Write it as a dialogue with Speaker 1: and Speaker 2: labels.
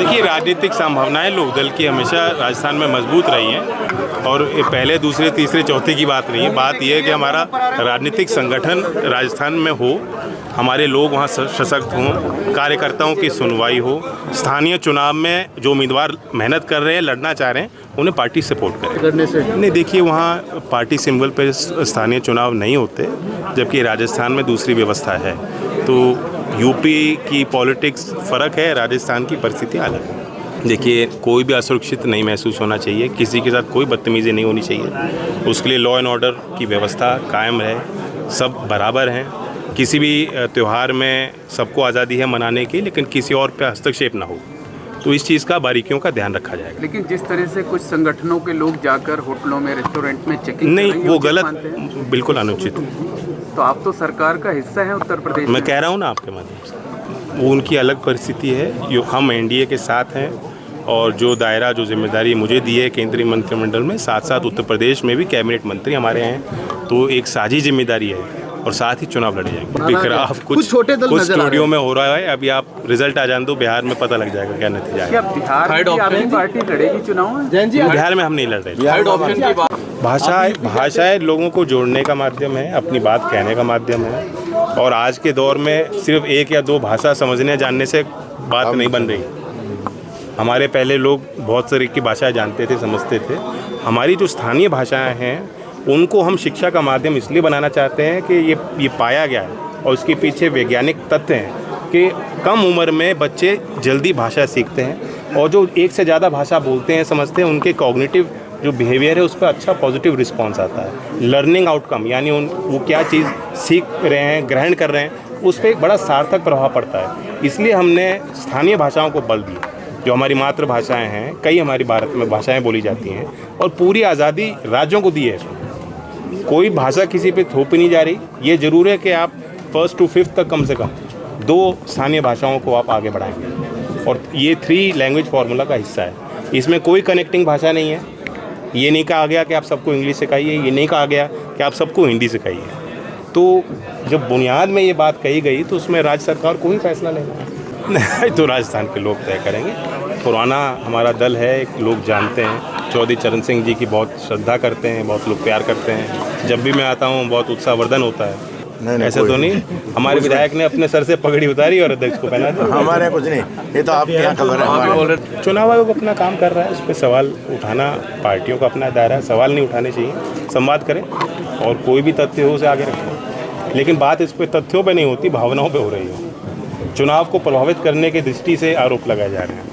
Speaker 1: देखिए, राजनीतिक संभावनाएं लोकदल की हमेशा राजस्थान में मजबूत रही हैं और ये पहले, दूसरे, तीसरे, चौथे की बात नहीं है। बात यह है कि हमारा राजनीतिक संगठन राजस्थान में हो, हमारे लोग वहाँ सशक्त हों, कार्यकर्ताओं की सुनवाई हो, स्थानीय चुनाव में जो उम्मीदवार मेहनत कर रहे हैं, लड़ना चाह रहे हैं, उन्हें पार्टी सपोर्ट करें। नहीं, देखिए, वहाँ पार्टी सिंबल पर स्थानीय चुनाव नहीं होते, जबकि राजस्थान में दूसरी व्यवस्था है। तो यूपी की पॉलिटिक्स फ़र्क है, राजस्थान की परिस्थिति अलग है। देखिए, कोई भी असुरक्षित नहीं महसूस होना चाहिए, किसी के साथ कोई बदतमीज़ी नहीं होनी चाहिए। उसके लिए लॉ एंड ऑर्डर की व्यवस्था कायम रहे, सब बराबर हैं। किसी भी त्यौहार में सबको आज़ादी है मनाने की, लेकिन किसी और पे हस्तक्षेप ना हो। तो इस चीज़ का बारीकियों का ध्यान रखा जाएगा।
Speaker 2: लेकिन जिस तरह से कुछ संगठनों के लोग जाकर होटलों में, रेस्टोरेंट में चेकिंग
Speaker 1: नहीं, वो गलत, बिल्कुल अनुचित।
Speaker 2: तो आप तो सरकार का हिस्सा है उत्तर प्रदेश में।
Speaker 1: मैं कह रहा हूँ ना आपके माध्यम से, वो उनकी अलग परिस्थिति है। जो हम एनडीए के साथ हैं और जो दायरा, जो जिम्मेदारी मुझे दी है केंद्रीय मंत्रिमंडल में, साथ साथ उत्तर प्रदेश में भी कैबिनेट मंत्री हमारे हैं, तो एक साझी जिम्मेदारी है और साथ ही चुनाव लड़े जाएंगे। कुछ छोटे दल कुछ स्टूडियो में हो रहा है, अभी आप रिजल्ट आ जाने दो, बिहार में पता लग जाएगा क्या नतीजा है।
Speaker 2: बिहार में आपकी पार्टी लड़ेगी चुनाव?
Speaker 1: बिहार में हम नहीं लड़ रहे। भाषाएं लोगों को जोड़ने का माध्यम है, अपनी बात कहने का माध्यम है, और आज के दौर में सिर्फ एक या दो भाषा समझने जानने से बात नहीं बन रही। हमारे पहले लोग बहुत सारी की भाषाएं जानते थे, समझते थे। हमारी जो स्थानीय भाषाएं हैं, उनको हम शिक्षा का माध्यम इसलिए बनाना चाहते हैं कि ये पाया गया है और उसके पीछे वैज्ञानिक तथ्य हैं कि कम उम्र में बच्चे जल्दी भाषा सीखते हैं, और जो एक से ज़्यादा भाषा बोलते हैं, समझते हैं, उनके कॉग्निटिव जो बिहेवियर है उस पर अच्छा पॉजिटिव रिस्पॉन्स आता है। लर्निंग आउटकम, यानी वो क्या चीज़ सीख रहे हैं, ग्रहण कर रहे हैं, उस पर एक बड़ा सार्थक प्रभाव पड़ता है। इसलिए हमने स्थानीय भाषाओं को बल दिया, जो हमारी मातृभाषाएँ हैं। कई हमारी भारत में भाषाएँ बोली जाती हैं और पूरी आज़ादी राज्यों को दी है। कोई भाषा किसी पे थोपी नहीं जा रही। ये ज़रूर है कि आप 1st to 5th तक कम से कम 2 स्थानीय भाषाओं को आप आगे बढ़ाएंगे, और ये 3 लैंग्वेज फार्मूला का हिस्सा है। इसमें कोई कनेक्टिंग भाषा नहीं है। ये नहीं कहा गया कि आप सबको इंग्लिश सिखाइए, ये नहीं कहा गया कि आप सबको हिंदी सिखाइए। तो जब बुनियाद में ये बात कही गई तो उसमें राज्य सरकार को ही फैसला लेना है। तो राजस्थान के लोग तय करेंगे। पुराना हमारा दल है, लोग जानते हैं। चौधरी चरण सिंह जी की बहुत श्रद्धा करते हैं, बहुत लोग प्यार करते हैं। जब भी मैं आता हूँ बहुत उत्साहवर्धन होता है। नहीं, ऐसे तो नहीं। हमारे विधायक ने अपने सर से पगड़ी उतारी और अध्यक्ष को पहना दी।
Speaker 3: हमारे कुछ नहीं, ये तो आपके यहाँ खबर है।
Speaker 1: चुनाव आयोग अपना काम कर रहा है, उस पर सवाल उठाना पार्टियों का अपना दायरा है। सवाल नहीं उठाने चाहिए, संवाद करें, और कोई भी तथ्य हो उसे आगे रखें। लेकिन बात इस पर तथ्यों पर नहीं होती, भावनाओं पर हो रही है। चुनाव को प्रभावित करने की दृष्टि से आरोप लगाए जा रहे हैं।